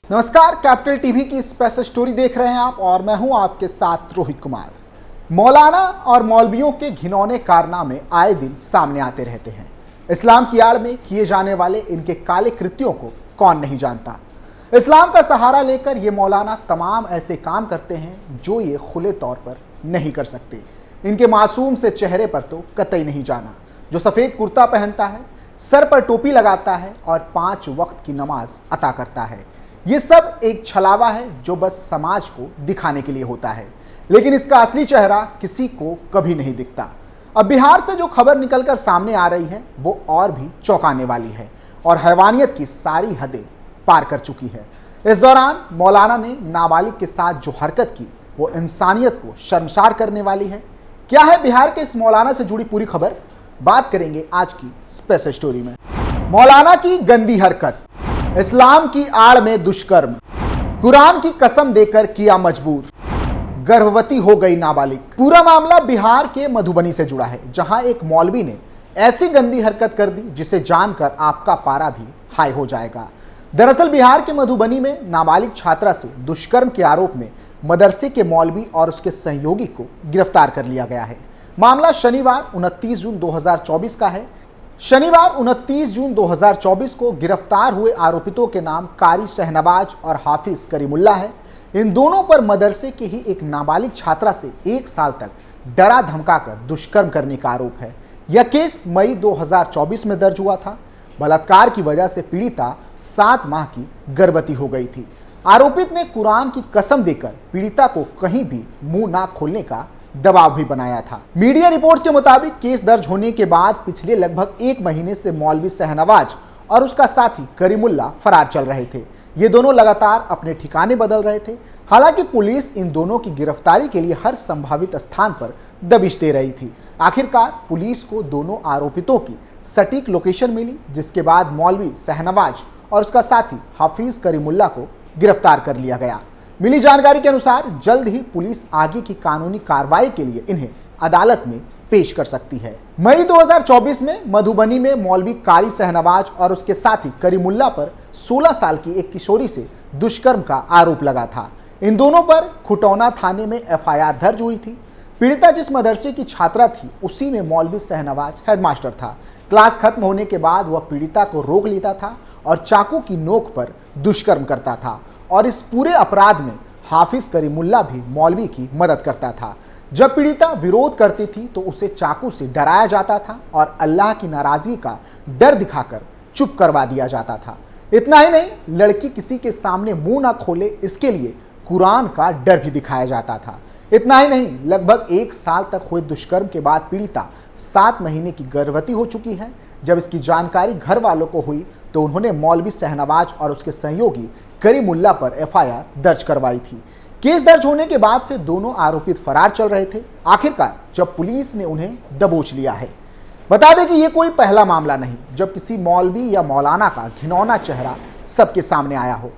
नमस्कार, capital TV की special story देख रहे हैं आप और मैं हूं आपके साथ रोहित कुमार। मौलाना और मौलवियों के घिनौने कारनामे आए दिन सामने आते रहते हैं। इस्लाम की आड़ में किए जाने वाले इनके काले कृत्यों को कौन नहीं जानता। इस्लाम का सहारा लेकर ये मौलाना तमाम ऐसे काम करते हैं जो ये खुले तौर पर नहीं कर सकते। इनके मासूम से चेहरे पर तो कतई नहीं जाना, जो सफ़ेद कुर्ता पहनता है, सर पर टोपी लगाता है और 5 वक्त की नमाज अता करता है। ये सब एक छलावा है जो बस समाज को दिखाने के लिए होता है, लेकिन इसका असली चेहरा किसी को कभी नहीं दिखता। अब बिहार से जो खबर निकलकर सामने आ रही है वो और भी चौंकाने वाली है और हैवानियत की सारी हदें पार कर चुकी है। इस दौरान मौलाना ने नाबालिग के साथ जो हरकत की वो इंसानियत को शर्मसार करने वाली है। क्या है बिहार के इस मौलाना से जुड़ी पूरी खबर, बात करेंगे आज की स्पेशल स्टोरी में। मौलाना की गंदी हरकत, इस्लाम की आड़ में दुष्कर्म, कुरान की कसम देकर किया मजबूर, गर्भवती हो गई नाबालिग। पूरा मामला बिहार के मधुबनी से जुड़ा है, जहां एक मौलवी ने ऐसी गंदी हरकत कर दी जिसे जानकर आपका पारा भी हाई हो जाएगा। दरअसल बिहार के मधुबनी में नाबालिग छात्रा से दुष्कर्म के आरोप में मदरसे के मौलवी और उसके सहयोगी को गिरफ्तार कर लिया गया है। मामला शनिवार 29 जून 2024 का है। शनिवार 29 जून 2024 को गिरफ्तार हुए आरोपितों के नाम कारी शहनवाज और हाफिज करीमुल्ला है। इन दोनों पर मदरसे की ही एक नाबालिग छात्रा से 1 साल तक डरा धमकाकर दुष्कर्म करने का आरोप है। यह केस मई 2024 में दर्ज हुआ था। बलात्कार की वजह से पीड़िता 7 माह की गर्भवती हो गई थी। आरोपित ने कुरान की कसम देकर पीड़िता को कहीं भी मुंह ना खोलने का दबाव भी बनाया था। मीडिया रिपोर्ट्स के मुताबिक केस दर्ज होने के बाद पिछले लगभग 1 महीने से मौलवी शहनवाज और उसका साथी करीमुल्ला फरार चल रहे थे। ये दोनों लगातार अपने ठिकाने बदल रहे थे। हालांकि पुलिस इन दोनों की गिरफ्तारी के लिए हर संभावित स्थान पर दबिश दे रही थी। आखिरकार पुलिस को दोनों आरोपितों की सटीक लोकेशन मिली, जिसके बाद मौलवी शहनवाज और उसका साथी हाफिज करीमुल्ला को गिरफ्तार कर लिया गया। मिली जानकारी के अनुसार जल्द ही पुलिस आगे की कानूनी कार्रवाई के लिए इन्हें अदालत में पेश कर सकती है। मई 2024 में मधुबनी में मौलवी कारी शहनवाज और उसके साथी करीमुल्ला पर 16 साल की एक किशोरी से दुष्कर्म का आरोप लगा था। इन दोनों पर खुटौना थाने में FIR दर्ज हुई थी। पीड़िता जिस मदरसे की छात्रा थी उसी में मौलवी शहनवाज हेडमास्टर था। क्लास खत्म होने के बाद वह पीड़िता को रोक लेता था और चाकू की नोक पर दुष्कर्म करता था और इस पूरे अपराध में हाफिज करीमुल्ला भी मौलवी की मदद करता था। जब पीड़िता विरोध करती थी तो उसे चाकू से डराया जाता था और अल्लाह की नाराजगी का डर दिखाकर चुप करवा दिया जाता था। इतना ही नहीं, लड़की किसी के सामने मुंह ना खोले इसके लिए कुरान का डर भी दिखाया जाता था। इतना ही नहीं, लगभग 1 साल तक हुए दुष्कर्म के बाद पीड़िता 7 महीने की गर्भवती हो चुकी है। जब इसकी जानकारी घर वालों को हुई तो उन्होंने मौलवी शहनवाज और उसके सहयोगी करीमुल्ला पर FIR दर्ज करवाई थी। केस दर्ज होने के बाद से दोनों आरोपित फरार चल रहे थे। आखिरकार जब पुलिस ने उन्हें दबोच लिया है। बता दें कि यह कोई पहला मामला नहीं जब किसी मौलवी या मौलाना का घिनौना चेहरा सबके सामने आया हो।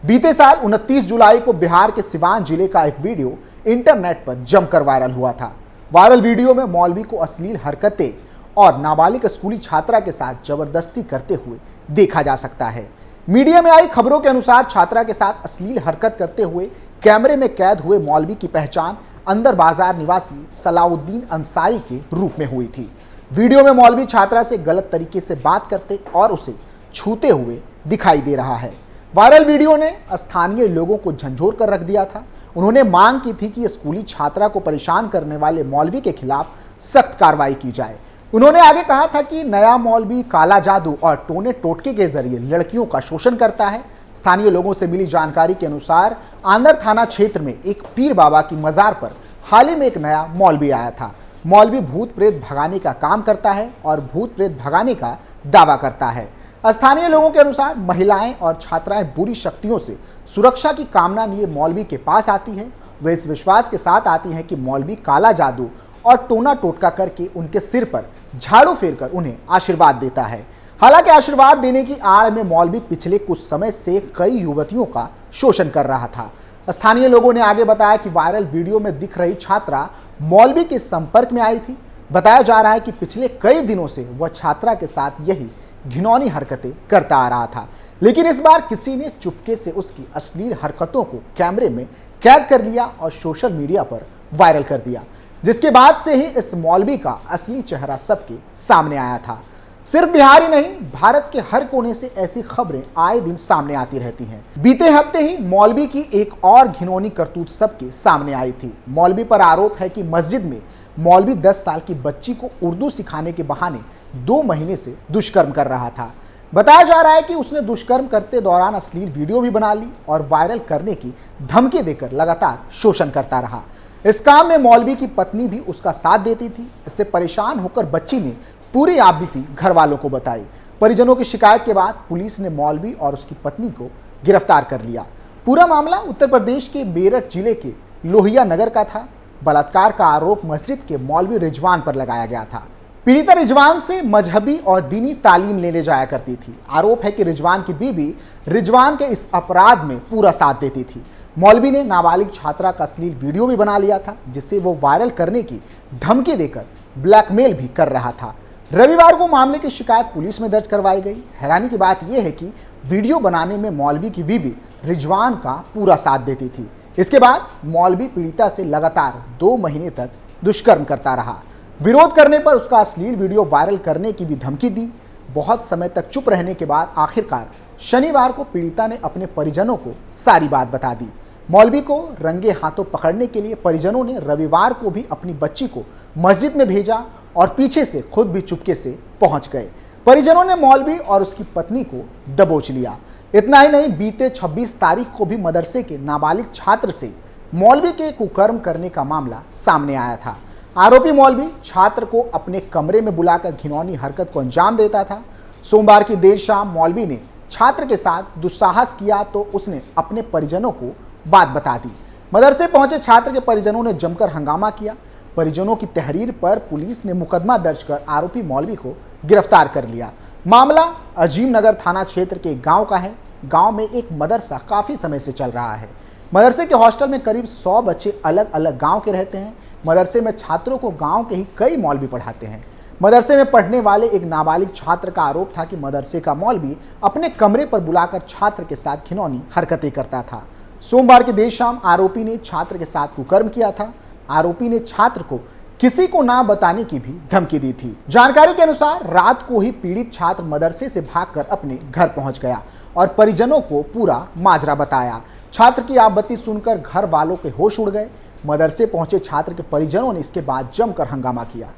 बीते साल 29 जुलाई को बिहार के सिवान जिले का एक वीडियो इंटरनेट पर जमकर वायरल हुआ था। वायरल वीडियो में मौलवी को अश्लील हरकतें और नाबालिग स्कूली छात्रा के साथ जबरदस्ती करते हुए देखा जा सकता है। मीडिया में आई खबरों के अनुसार छात्रा के साथ अश्लील हरकत करते हुए कैमरे में कैद हुए मौलवी की पहचान अंदर बाजार निवासी सलाउद्दीन अंसारी के रूप में हुई थी। वीडियो में मौलवी छात्रा से गलत तरीके से बात करते और उसे छूते हुए दिखाई दे रहा है। वायरल वीडियो ने स्थानीय लोगों को झंझोर कर रख दिया था। उन्होंने मांग की थी कि स्कूली छात्रा को परेशान करने वाले मौलवी के खिलाफ सख्त कार्रवाई की जाए। उन्होंने आगे कहा था कि नया मौलवी काला जादू और टोने टोटके के जरिए लड़कियों का शोषण करता है। स्थानीय लोगों से मिली जानकारी के अनुसार आंदर थाना क्षेत्र में एक पीर बाबा की मजार पर हाल ही में एक नया मौलवी आया था। मौलवी भूत प्रेत भगाने का काम करता है और भूत प्रेत भगाने का दावा करता है। स्थानीय लोगों के अनुसार महिलाएं और छात्राएं बुरी शक्तियों से सुरक्षा की कामना लिए मौलवी के पास आती हैं। वे इस विश्वास के साथ आती हैं कि मौलवी काला जादू और टोना टोटका करके उनके सिर पर झाड़ू फेरकर उन्हें आशीर्वाद देता है। हालांकि आशीर्वाद देने की आड़ में मौलवी पिछले कुछ समय से कई युवतियों का शोषण कर रहा था। स्थानीय लोगों ने आगे बताया कि वायरल वीडियो में दिख रही छात्रा मौलवी के संपर्क में आई थी। बताया जा रहा है कि पिछले कई दिनों से वह छात्रा के साथ यही घिनौनी हरकतें करता आ रहा था। लेकिन इस बार किसी ने चुपके से उसकी अश्लील हरकतों को कैमरे में कैद कर लिया और सोशल मीडिया पर वायरल कर दिया, जिसके बाद से ही इस मौलवी का असली चेहरा सबके सामने आया था। सिर्फ बिहार ही नहीं, भारत के हर कोने से ऐसी खबरें आए दिन सामने आती रहती हैं। बीते हफ्ते ही मौलवी की एक और घिनौनी करतूत सबके सामने आई थी। मौलवी पर आरोप है कि मस्जिद में मौलवी 10 साल की बच्ची को उर्दू सिखाने के बहाने 2 महीने से दुष्कर्म कर रहा था। बताया जा रहा है कि उसने दुष्कर्म करते दौरान अश्लील वीडियो भी बना ली और वायरल करने की धमकी देकर लगातार शोषण करता रहा। इस काम में मौलवी की पत्नी भी उसका साथ देती थी। इससे परेशान होकर बच्ची ने पूरी आपबीती घर वालों को बताई। परिजनों की शिकायत के बाद पुलिस ने मौलवी और उसकी पत्नी को गिरफ्तार कर लिया। पूरा मामला उत्तर प्रदेश के मेरठ जिले के लोहिया नगर का था। बलात्कार का आरोप मस्जिद के मौलवी रिजवान पर लगाया गया था। पीड़िता रिजवान से मजहबी और दीनी तालीम लेने जाया करती थी। आरोप है कि रिजवान की बीवी रिजवान के इस अपराध में पूरा साथ देती थी। मौलवी ने नाबालिग छात्रा का अश्लील वीडियो भी बना लिया था, जिसे वो वायरल करने की धमकी देकर ब्लैकमेल भी कर रहा था। रविवार को मामले की शिकायत पुलिस में दर्ज करवाई गई। हैरानी की बात यह है कि वीडियो बनाने में मौलवी की बीवी रिजवान का पूरा साथ देती थी। इसके बाद मौलवी पीड़िता से लगातार 2 महीने तक दुष्कर्म करता रहा। विरोध करने पर उसका अश्लील वीडियो वायरल करने की भी धमकी दी। बहुत समय तक चुप रहने के बाद आखिरकार शनिवार को पीड़िता ने अपने परिजनों को सारी बात बता दी। मौलवी को रंगे हाथों पकड़ने के लिए परिजनों ने रविवार को भी अपनी बच्ची को मस्जिद में भेजा और पीछे से खुद भी चुपके से पहुंच गए। परिजनों ने मौलवी और उसकी पत्नी को दबोच लिया। इतना ही नहीं, बीते 26 तारीख को भी मदरसे के नाबालिग छात्र से मौलवी के कुकर्म करने का मामला सामने आया था। आरोपी मौलवी छात्र को अपने कमरे में बुलाकर घिनौनी हरकत को अंजाम देता था। सोमवार की देर शाम मौलवी ने छात्र के साथ दुस्साहस किया तो उसने अपने परिजनों को बात बता दी। मदरसे पहुंचे छात्र के परिजनों ने जमकर हंगामा किया। परिजनों की तहरीर पर पुलिस ने मुकदमा दर्ज कर आरोपी मौलवी को गिरफ्तार कर लिया। मामला अजीम नगर थाना क्षेत्र के गांव का है। गांव में एक मदरसा काफी समय से चल रहा है। मदरसे के हॉस्टल में करीब 100 बच्चे अलग अलग गांव के रहते हैं। मदरसे में छात्रों को गांव के ही कई मौलवी पढ़ाते हैं। मदरसे में पढ़ने वाले एक नाबालिग छात्र का आरोप था कि मदरसे का मौलवी अपने कमरे पर बुलाकर छात्र के साथ घिनौनी हरकतें करता था। सोमवार की देर शाम आरोपी ने छात्र के साथ कुकर्म किया था। आरोपी ने छात्र को किसी को ना बताने की भी धमकी दी थी। जानकारी के अनुसार रात को ही पीड़ित छात्र मदरसे से भागकर अपने घर पहुंच गया और परिजनों को पूरा माजरा बताया। छात्र की आपत्ति सुनकर घर वालों के होश उड़ गए। मदरसे पहुंचे छात्र के परिजनों ने इसके बाद जमकर हंगामा किया।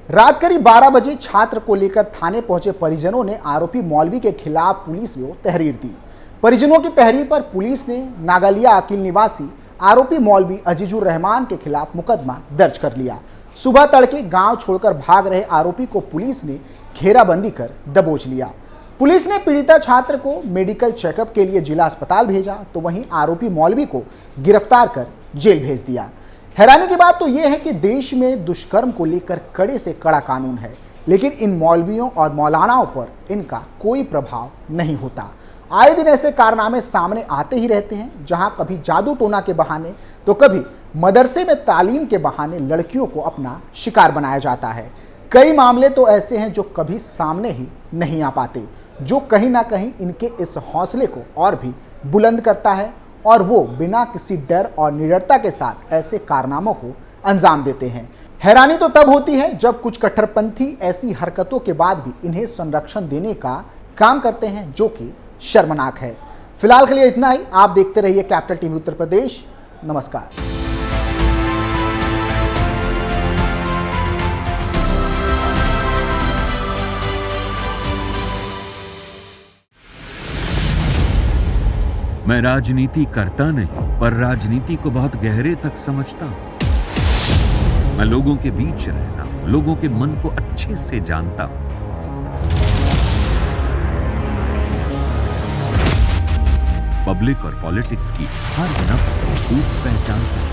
रात करीब 12 बजे छात्र को लेकर थाने पहुंचे परिजनों ने आरोपी मौलवी के खिलाफ पुलिस में तहरीर दी। परिजनों की तहरीर पर पुलिस ने नागलिया अकील निवासी आरोपी मौलवी अजीजुर रहमान के खिलाफ मुकदमा दर्ज कर लिया। सुबह तड़के गांव छोड़कर भाग रहे आरोपी को पुलिस ने घेराबंदी कर दबोच लिया। पुलिस ने पीड़िता छात्र को मेडिकल चेकअप के लिए जिला अस्पताल भेजा तो वहीं आरोपी मौलवी को गिरफ्तार कर जेल भेज दिया। हैरानी की बात तो यह है कि देश में दुष्कर्म को लेकर कड़े से कड़ा कानून है, लेकिन इन मौलवियों और मौलानाओं पर इनका कोई प्रभाव नहीं होता। आए दिन ऐसे कारनामे सामने आते ही रहते हैं, जहां कभी जादू टोना के बहाने तो कभी मदरसे में तालीम के बहाने लड़कियों को अपना शिकार बनाया जाता है। कई मामले तो ऐसे हैं जो कभी सामने ही नहीं आ पाते, जो कहीं ना कहीं इनके इस हौसले को और भी बुलंद करता है और वो बिना किसी डर और निडरता के साथ ऐसे कारनामों को अंजाम देते हैं। हैरानी तो तब होती है जब कुछ कट्टरपंथी ऐसी हरकतों के बाद भी इन्हें संरक्षण देने का काम करते हैं, जो कि शर्मनाक है। फिलहाल के लिए इतना ही। आप देखते रहिए कैपिटल टीवी उत्तर प्रदेश। नमस्कार। मैं राजनीति करता नहीं, पर राजनीति को बहुत गहरे तक समझता हूं। मैं लोगों के बीच रहता हूं, लोगों के मन को अच्छे से जानता हूं। पब्लिक और पॉलिटिक्स की हर नब्ज को खूब पहचानता हूं।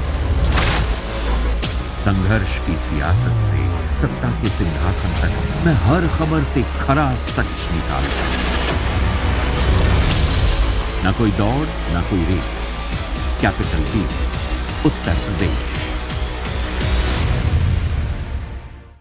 संघर्ष की सियासत से सत्ता के सिंहासन तक मैं हर खबर से खरा सच निकालता हूं। ना कोई दौड़, ना कोई race. Capital TV Uttar Pradesh.